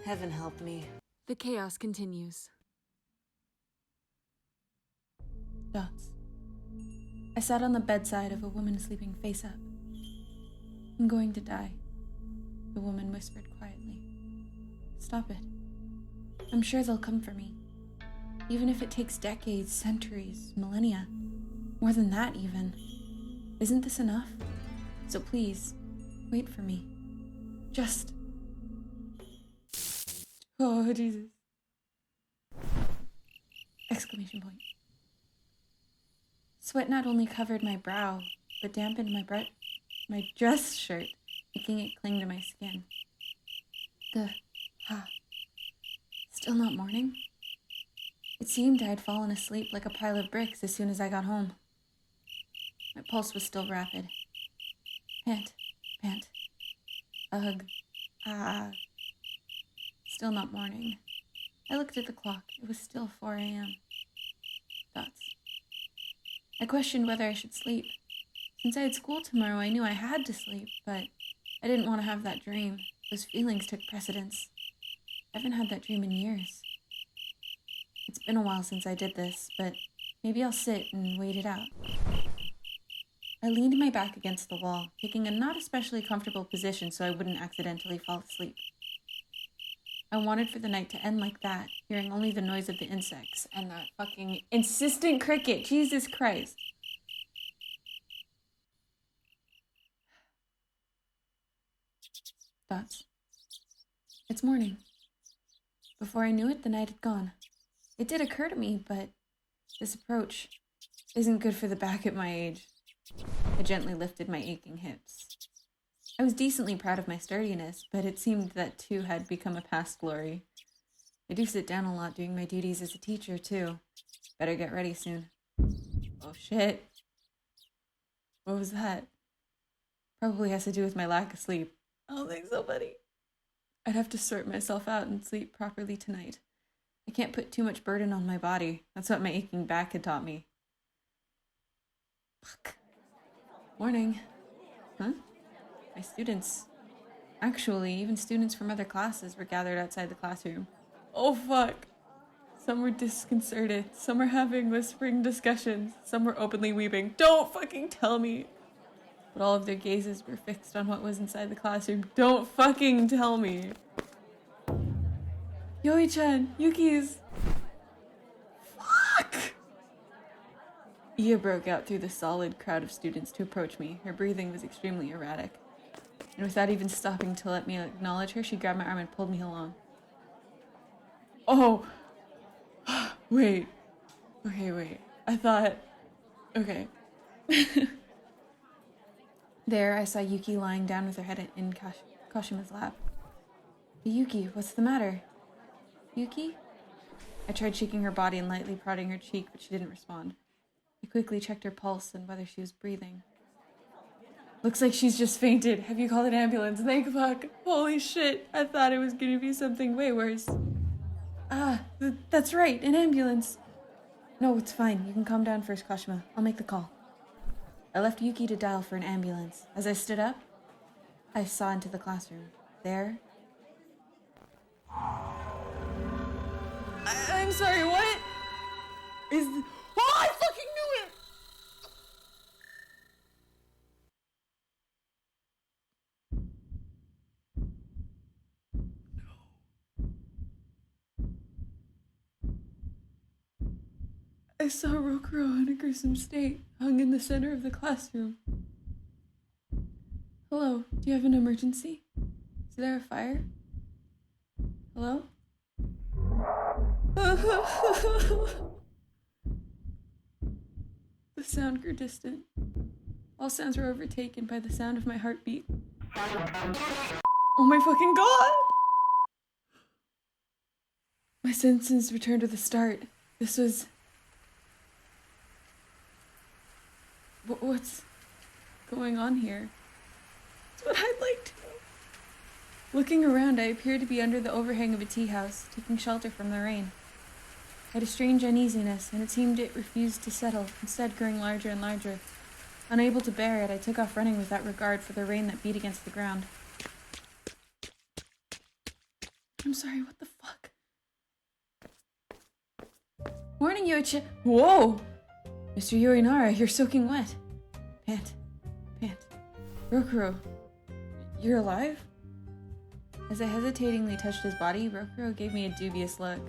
Heaven help me. The chaos continues. Dots. I sat on the bedside of a woman sleeping face up. I'm going to die, the woman whispered quietly. Stop it. I'm sure they'll come for me. Even if it takes decades, centuries, millennia. More than that, even. Isn't this enough? So please, wait for me. Just... Oh, Jesus. Exclamation point. Sweat not only covered my brow, but dampened my dress shirt, making it cling to my skin. Still not morning? It seemed I had fallen asleep like a pile of bricks as soon as I got home. My pulse was still rapid. Pant, pant, ugh, ah. Still not morning. I looked at the clock. It was still 4 a.m. Thoughts. I questioned whether I should sleep. Since I had school tomorrow, I knew I had to sleep, but I didn't want to have that dream. Those feelings took precedence. I haven't had that dream in years. It's been a while since I did this, but maybe I'll sit and wait it out. I leaned my back against the wall, taking a not especially comfortable position so I wouldn't accidentally fall asleep. I wanted for the night to end like that, hearing only the noise of the insects and that fucking insistent cricket. Jesus Christ. Thoughts. It's morning. Before I knew it, the night had gone. It did occur to me, but this approach isn't good for the back at my age. I gently lifted my aching hips. I was decently proud of my sturdiness, but it seemed that too had become a past glory. I do sit down a lot doing my duties as a teacher, too. Better get ready soon. Oh shit. What was that? Probably has to do with my lack of sleep. I don't think so, buddy. I'd have to sort myself out and sleep properly tonight. I can't put too much burden on my body. That's what my aching back had taught me. Fuck. Morning. Huh? My students. Actually, even students from other classes were gathered outside the classroom. Oh fuck. Some were disconcerted. Some were having whispering discussions. Some were openly weeping. Don't fucking tell me. But all of their gazes were fixed on what was inside the classroom. Don't fucking tell me. Yoi-chan, Yuki's. Fuck! Ia broke out through the solid crowd of students to approach me. Her breathing was extremely erratic. And without even stopping to let me acknowledge her, she grabbed my arm and pulled me along. Oh! Wait. Okay, wait. I thought... Okay. There, I saw Yuki lying down with her head in Kashima's lap. Hey, Yuki, what's the matter? Yuki? I tried shaking her body and lightly prodding her cheek, but she didn't respond. I quickly checked her pulse and whether she was breathing. Looks like she's just fainted. Have you called an ambulance? Thank fuck. Holy shit. I thought it was gonna be something way worse. That's right, an ambulance. No, it's fine. You can calm down first, Kashima. I'll make the call. I left Yuki to dial for an ambulance. As I stood up, I saw into the classroom. There... I'm sorry, what? Oh, I fucking knew it! I saw Rokuro in a gruesome state, hung in the center of the classroom. Hello, do you have an emergency? Is there a fire? Hello? The sound grew distant. All sounds were overtaken by the sound of my heartbeat. Oh my fucking god! My senses returned with a start. This was... What's going on here? That's what I'd like to know. Looking around, I appeared to be under the overhang of a tea house, taking shelter from the rain. I had a strange uneasiness, and it seemed it refused to settle, instead growing larger and larger. Unable to bear it, I took off running without regard for the rain that beat against the ground. I'm sorry, what the fuck? Morning, Yoichi. Whoa! Mr. Yorinara, you're soaking wet. Pant. Rokuro, you're alive? As I hesitatingly touched his body, Rokuro gave me a dubious look.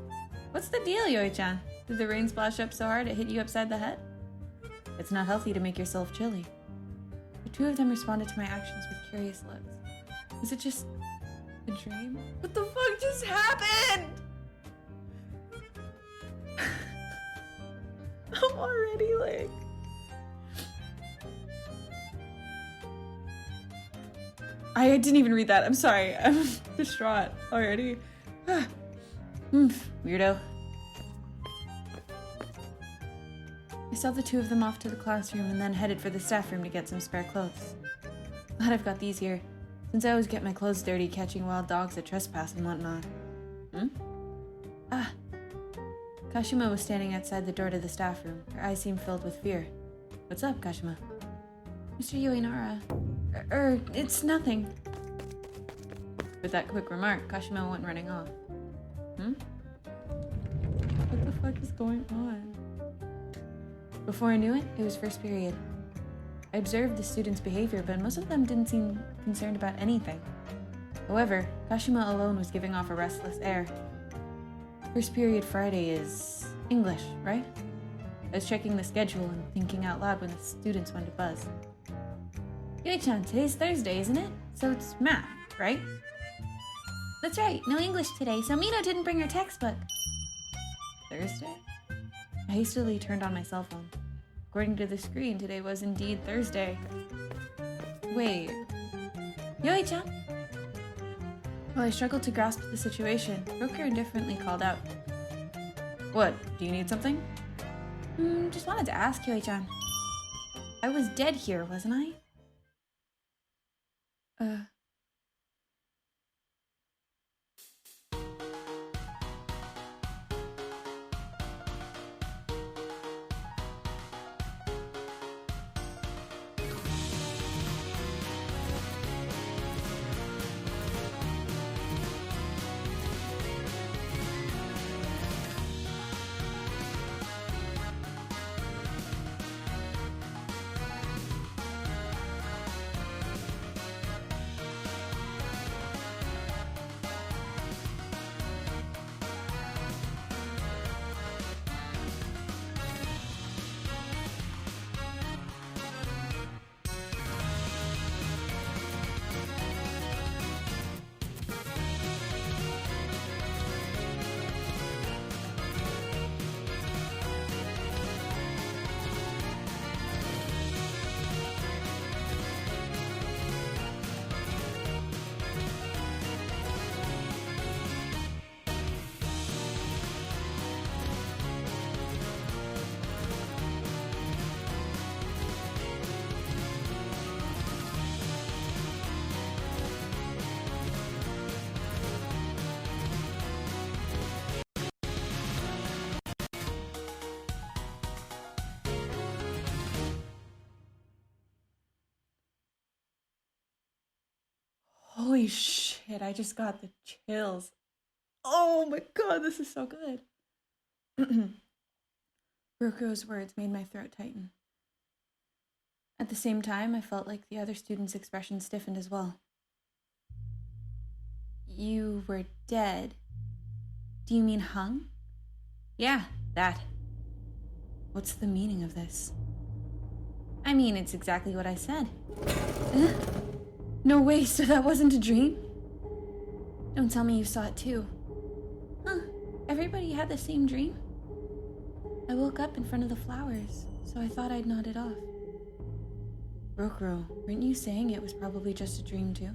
What's the deal, Yoi-chan? Did the rain splash up so hard it hit you upside the head? It's not healthy to make yourself chilly. The two of them responded to my actions with curious looks. Was it just a dream? What the fuck just happened? I'm already like... I didn't even read that. I'm sorry. I'm distraught already. Weirdo. I saw the two of them off to the classroom and then headed for the staff room to get some spare clothes. Glad I've got these here, since I always get my clothes dirty catching wild dogs that trespass and whatnot. Kashima was standing outside the door to the staff room. Her eyes seemed filled with fear. What's up, Kashima? Mr. Yoinara. It's nothing. With that quick remark, Kashima went running off. What the fuck is going on? Before I knew it, it was first period. I observed the students' behavior, but most of them didn't seem concerned about anything. However, Kashima alone was giving off a restless air. First period Friday is English, right? I was checking the schedule and thinking out loud when the students went to buzz. Yui-chan, today's Thursday, isn't it? So it's math, right? That's right, no English today, so Mino didn't bring her textbook. Thursday? I hastily turned on my cell phone. According to the screen, today was indeed Thursday. Wait. Yui-chan? While I struggled to grasp the situation, Roker indifferently called out. What? Do you need something? Just wanted to ask, Yui-chan. I was dead here, wasn't I? Holy shit, I just got the chills. Oh my god, this is so good. Rokuro's words made my throat tighten. At the same time, I felt like the other students' expression stiffened as well. You were dead. Do you mean hung? Yeah, that. What's the meaning of this? I mean, it's exactly what I said. No way, so that wasn't a dream? Don't tell me you saw it too. Huh, everybody had the same dream? I woke up in front of the flowers, so I thought I'd nod it off. Rokuro, weren't you saying it was probably just a dream too?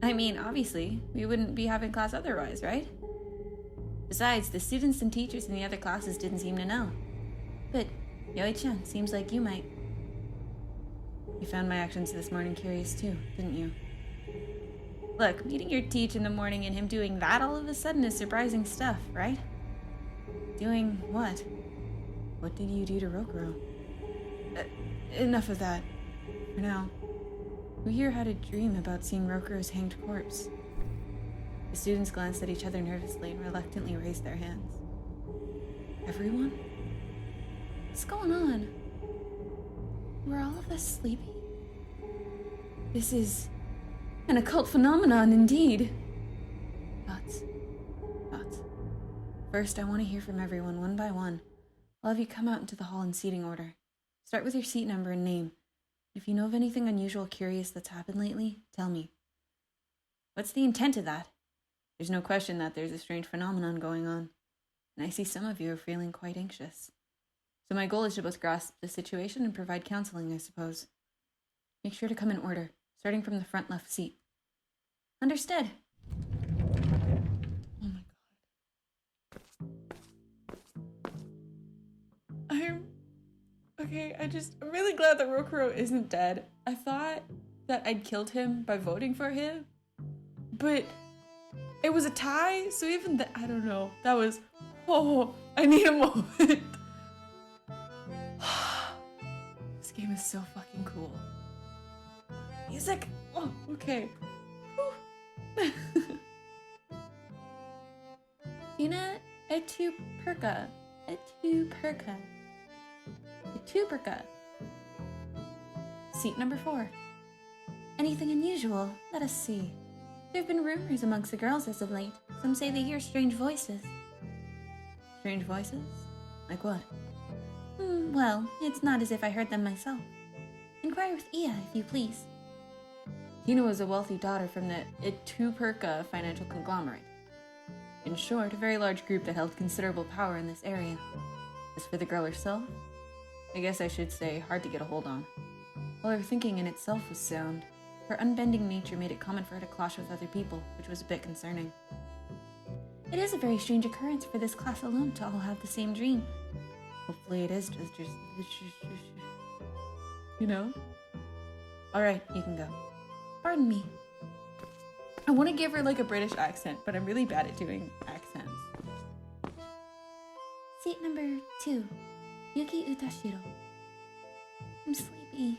I mean, obviously, we wouldn't be having class otherwise, right? Besides, the students and teachers in the other classes didn't seem to know. But Yoi-chan, seems like you might. You found my actions this morning curious too, didn't you? Look, meeting your teach in the morning and him doing that all of a sudden is surprising stuff, right? Doing what? What did you do to Rokuro? Enough of that. For now. Who here had a dream about seeing Rokuro's hanged corpse? The students glanced at each other nervously and reluctantly raised their hands. Everyone? What's going on? Were all of us sleepy? This is an occult phenomenon indeed. Thoughts. First, I want to hear from everyone one by one. I'll have you come out into the hall in seating order. Start with your seat number and name. If you know of anything unusual or curious that's happened lately, tell me. What's the intent of that? There's no question that there's a strange phenomenon going on, and I see some of you are feeling quite anxious. So my goal is to both grasp the situation and provide counseling, I suppose. Make sure to come in order, starting from the front left seat. Understood. Oh my god. I'm really glad that Rokuro isn't dead. I thought that I'd killed him by voting for him, but it was a tie, so even that, I don't know. That was, I need a moment. This game is so fucking cool. Music, okay. Tina Etuperka. Seat number 4. Anything unusual? Let us see. There have been rumors amongst the girls as of late. Some say they hear strange voices. Strange voices? Like what? Well, it's not as if I heard them myself. Inquire with Iya, if you please. Tina was a wealthy daughter from the Etuperka financial conglomerate. In short, a very large group that held considerable power in this area. As for the girl herself, I guess I should say hard to get a hold on. While her thinking in itself was sound, her unbending nature made it common for her to clash with other people, which was a bit concerning. It is a very strange occurrence for this class alone to all have the same dream. Hopefully it is just you know? Alright, you can go. Pardon me. I want to give her like a British accent, but I'm really bad at doing accents. Seat number 2. Yuki Utashiro. I'm sleepy.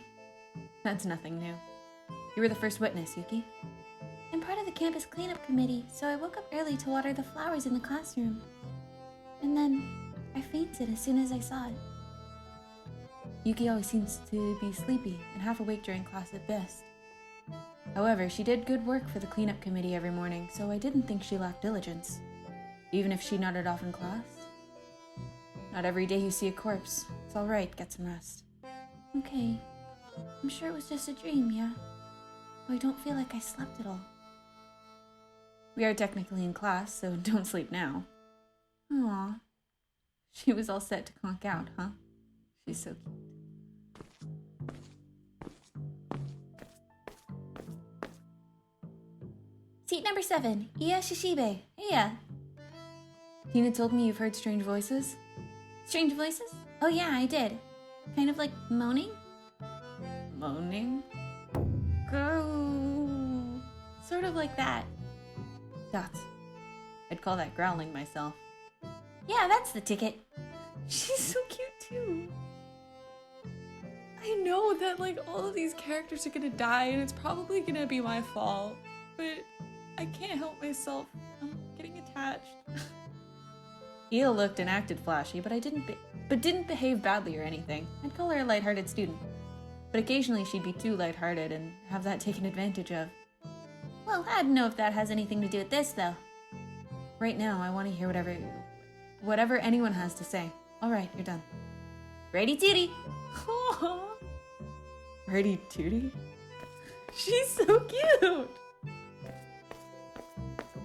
That's nothing new. You were the first witness, Yuki. I'm part of the campus cleanup committee, so I woke up early to water the flowers in the classroom. And then I fainted as soon as I saw it. Yuki always seems to be sleepy and half awake during class at best. However, she did good work for the cleanup committee every morning, so I didn't think she lacked diligence. Even if she nodded off in class. Not every day you see a corpse. It's alright, get some rest. Okay. I'm sure it was just a dream, yeah? I don't feel like I slept at all. We are technically in class, so don't sleep now. Aww. She was all set to conk out, huh? She's so cute. Seat number 7, Iya Shishibe. Iya. Tina told me you've heard strange voices. Strange voices? Oh yeah, I did. Kind of like moaning? Moaning? Girl. Sort of like that. Dots. I'd call that growling myself. Yeah, that's the ticket. She's so cute too. I know that like all of these characters are gonna die and it's probably gonna be my fault, but I can't help myself. I'm getting attached. Iya looked and acted flashy, but didn't behave badly or anything. I'd call her a lighthearted student. But occasionally she'd be too lighthearted and have that taken advantage of. Well, I don't know if that has anything to do with this, though. Right now, I want to hear whatever anyone has to say. All right, you're done. Ready, Tootie? Ready, Tootie? She's so cute! I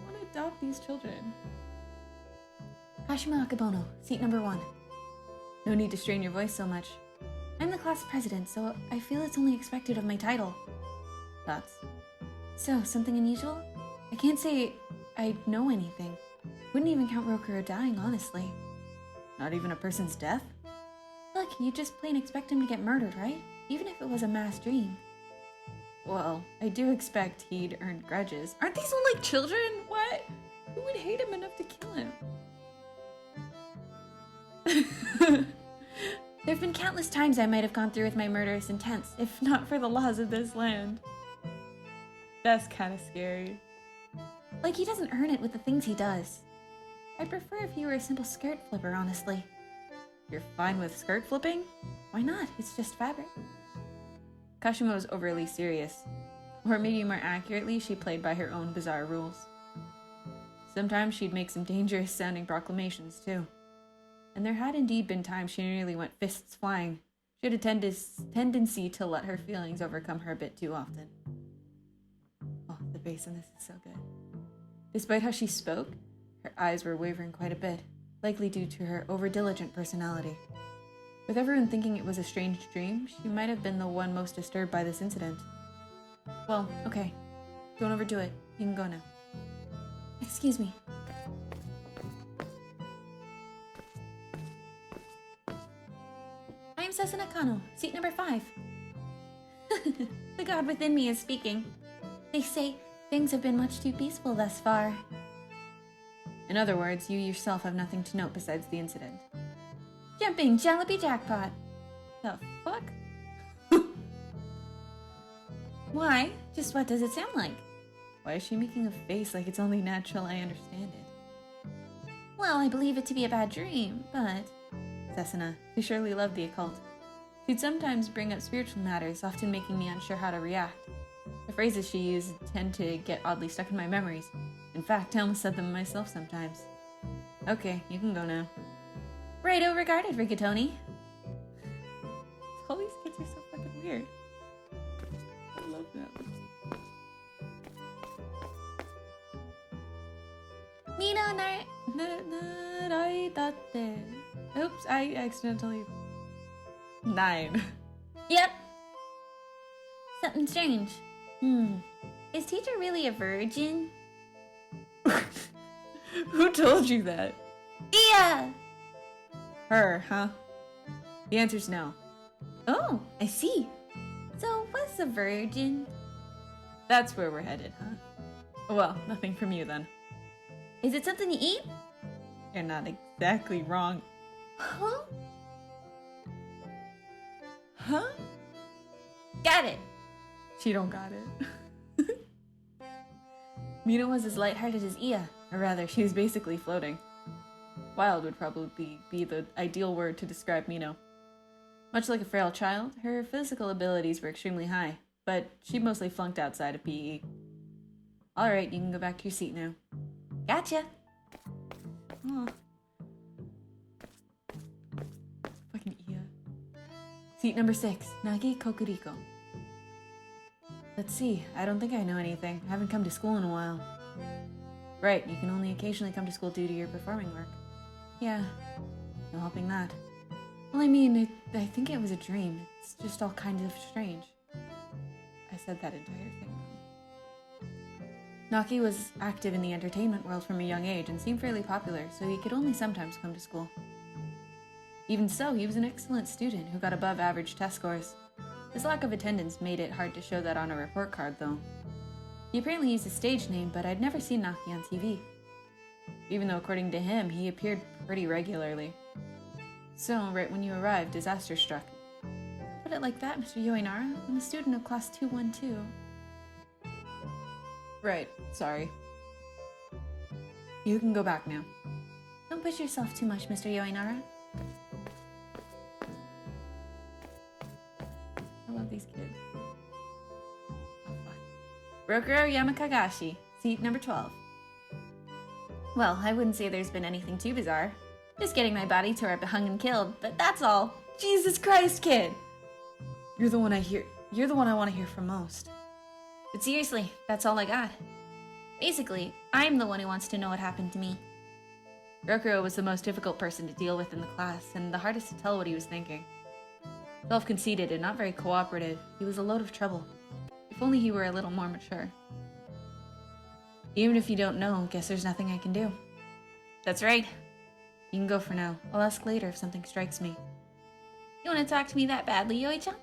want to adopt these children. Kashima Akabono, seat number 1. No need to strain your voice so much. I'm the class president, so I feel it's only expected of my title. Thoughts? So, something unusual? I can't say I know anything. Wouldn't even count Rokuro dying, honestly. Not even a person's death? Look, you just plain expect him to get murdered, right? Even if it was a mass dream. Well, I do expect he'd earned grudges. Aren't these all like children? What? Who would hate him enough to kill him? There have been countless times I might have gone through with my murderous intents, if not for the laws of this land. That's kind of scary. Like he doesn't earn it with the things he does. I'd prefer if he were a simple skirt flipper, honestly. You're fine with skirt flipping? Why not? It's just fabric. Kashimo was overly serious. Or maybe more accurately, she played by her own bizarre rules. Sometimes she'd make some dangerous-sounding proclamations, too. And there had indeed been times she nearly went fists flying. She had a tendency to let her feelings overcome her a bit too often. Oh, the bass in this is so good. Despite how she spoke, her eyes were wavering quite a bit, likely due to her over-diligent personality. With everyone thinking it was a strange dream, she might have been the one most disturbed by this incident. Well, okay. Don't overdo it. You can go now. Excuse me. I am Sasuna Kano, seat number 5. The god within me is speaking. They say things have been much too peaceful thus far. In other words, you yourself have nothing to note besides the incident. Jumping jalopy jackpot. The fuck? Why? Just what does it sound like? Why is she making a face like it's only natural I understand it? Well, I believe it to be a bad dream, but... Sasuna, who surely loved the occult. She'd sometimes bring up spiritual matters, often making me unsure how to react. The phrases she used tend to get oddly stuck in my memories. In fact, I almost said them myself sometimes. Okay, you can go now. Righto regarded, Rigatoni. All these kids are so fucking weird. I love them. Mino Naraitate. Oops, I accidentally... 9. Yep. Something strange. Is teacher really a virgin? Who told you that? Yeah! Her, huh? The answer's no. Oh, I see. So, what's a virgin? That's where we're headed, huh? Well, nothing from you then. Is it something you eat? You're not exactly wrong. Huh? Huh? Got it. She don't got it. Mina was as lighthearted as Ia, or rather, she was basically floating. Wild would probably be the ideal word to describe Mino. Much like a frail child, her physical abilities were extremely high, but she mostly flunked outside of PE. Alright, you can go back to your seat now. Gotcha. Aw. Fucking Ia. Seat number 6, Nagi Kokuriko. Let's see, I don't think I know anything. I haven't come to school in a while. Right, you can only occasionally come to school due to your performing work. Yeah, no helping that. Well, I mean, I think it was a dream. It's just all kind of strange. I said that entire thing wrong. Naki was active in the entertainment world from a young age and seemed fairly popular, so he could only sometimes come to school. Even so, he was an excellent student who got above average test scores. His lack of attendance made it hard to show that on a report card, though. He apparently used a stage name, but I'd never seen Naki on TV. Even though, according to him, he appeared pretty regularly. So, right when you arrived, disaster struck. Put it like that, Mr. Yoinara. I'm a student of class 212. Right, sorry. You can go back now. Don't push yourself too much, Mr. Yoinara. I love these kids. Oh, fuck. Rokuro Yamakagashi, seat number 12. Well, I wouldn't say there's been anything too bizarre. Just getting my body tore up, hung and killed, but that's all. Jesus Christ, kid! You're the one I want to hear from most. But seriously, that's all I got. Basically, I'm the one who wants to know what happened to me. Rokuro was the most difficult person to deal with in the class, and the hardest to tell what he was thinking. Self-conceited and not very cooperative, he was a load of trouble. If only he were a little more mature. Even if you don't know, guess there's nothing I can do. That's right. You can go for now. I'll ask later if something strikes me. You want to talk to me that badly, Yoi-chan?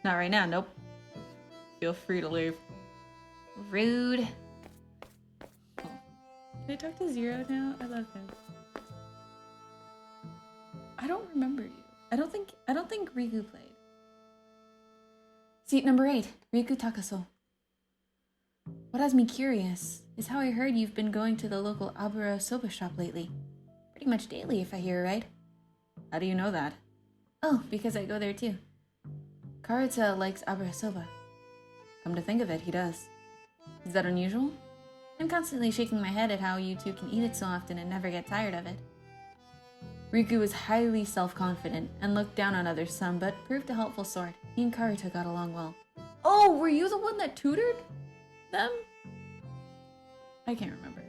Not right now, nope. Feel free to leave. Rude. Oh. Can I talk to Zero now? I love him. I don't remember you. I don't think Riku played. Seat number 8, Riku Takaso. What has me curious is how I heard you've been going to the local Abura soba shop lately. Pretty much daily, if I hear right. How do you know that? Oh, because I go there too. Karuta likes Abura soba. Come to think of it, he does. Is that unusual? I'm constantly shaking my head at how you two can eat it so often and never get tired of it. Riku was highly self-confident and looked down on others some, but proved a helpful sort. He and Karuta got along well. Oh, were you the one that tutored them? I can't remember.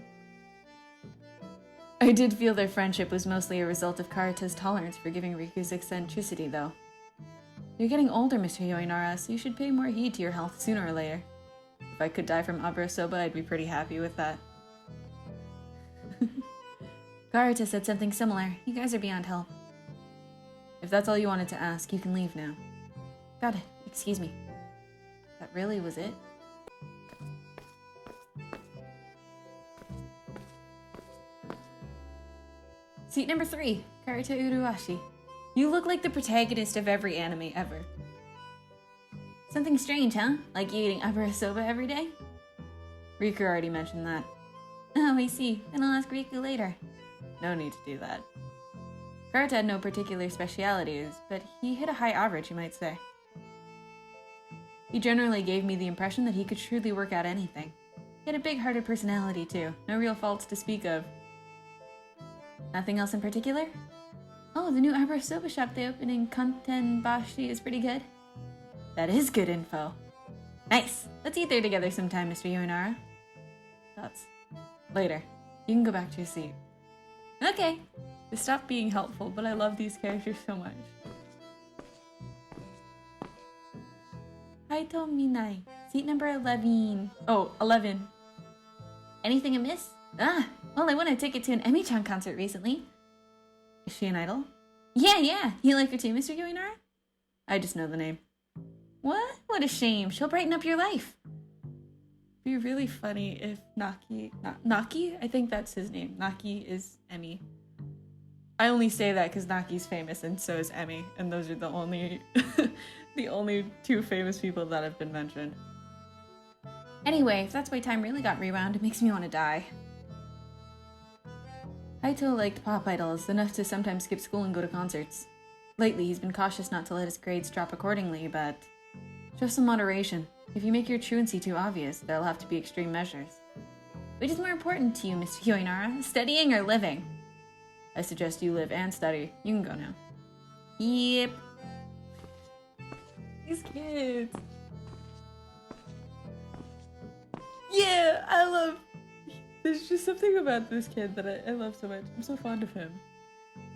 I did feel their friendship was mostly a result of Karuta's tolerance for giving Riku's eccentricity, though. You're getting older, Mr. Yoinara, so you should pay more heed to your health sooner or later. If I could die from Abura soba, I'd be pretty happy with that. Karuta said something similar. You guys are beyond help. If that's all you wanted to ask, you can leave now. Got it. Excuse me. That really was it? Seat number 3, Karuta Uruashi. You look like the protagonist of every anime ever. Something strange, huh? Like you eating Abura soba every day? Riku already mentioned that. Oh, I see. Then I'll ask Riku later. No need to do that. Karuta had no particular specialities, but he hit a high average, you might say. He generally gave me the impression that he could truly work out anything. He had a big-hearted personality, too. No real faults to speak of. Nothing else in particular? Oh, the new Abura soba shop they opened in Kantenbashi is pretty good. That is good info. Nice! Let's eat there together sometime, Mr. Yoinara. Thoughts. Later. You can go back to your seat. Okay. They stopped being helpful, but I love these characters so much. Haito Minai. Seat number 11. Oh, 11. Anything amiss? Well, I won a ticket to an Emi-chan concert recently. Is she an idol? Yeah. You like her too, Mr. Yoinara? I just know the name. What? What a shame. She'll brighten up your life. Be really funny if Naki? I think that's his name. Naki is Emi. I only say that because Naki's famous and so is Emi, and those are the only the only two famous people that have been mentioned. Anyway, if that's why time really got rewound, it makes me want to die. Haito liked pop idols enough to sometimes skip school and go to concerts. Lately, he's been cautious not to let his grades drop accordingly, but show some moderation. If you make your truancy too obvious, there'll have to be extreme measures. Which is more important to you, Mr. Yoinara, studying or living? I suggest you live and study. You can go now. Yep. These kids. Yeah, I love... There's just something about this kid that I love so much. I'm so fond of him.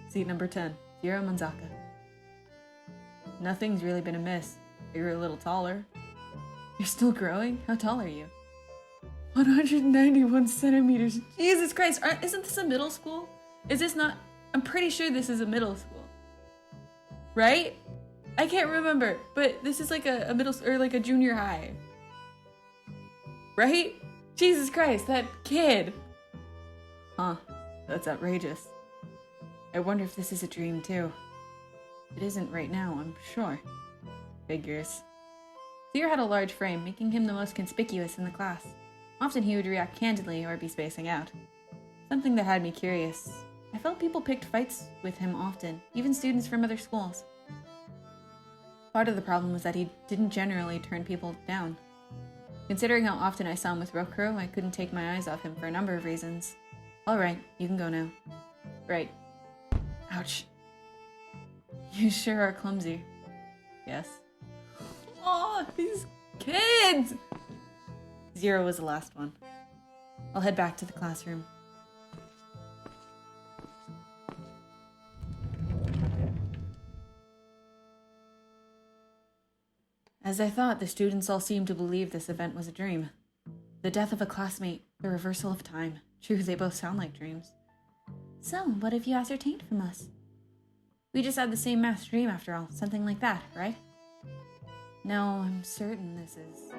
Seat number 10, Zero Manzaka. Nothing's really been amiss. You're a little taller. You're still growing? How tall are you? 191 centimeters. Jesus Christ, isn't this a middle school? Is this not... I'm pretty sure this is a middle school. Right? I can't remember, but this is like a middle... or like a junior high. Right? Jesus Christ, that kid! Huh, that's outrageous. I wonder if this is a dream too. It isn't right now, I'm sure. Figures. Zero had a large frame, making him the most conspicuous in the class. Often he would react candidly or be spacing out. Something that had me curious. I felt people picked fights with him often, even students from other schools. Part of the problem was that he didn't generally turn people down. Considering how often I saw him with Rokuro, I couldn't take my eyes off him for a number of reasons. Alright, you can go now. Right. Ouch. You sure are clumsy. Yes. Oh, these kids! Zero was the last one. I'll head back to the classroom. As I thought, the students all seemed to believe this event was a dream. The death of a classmate, the reversal of time. True, they both sound like dreams. So, what have you ascertained from us? We just had the same mass dream after all, something like that, right? No, I'm certain this is...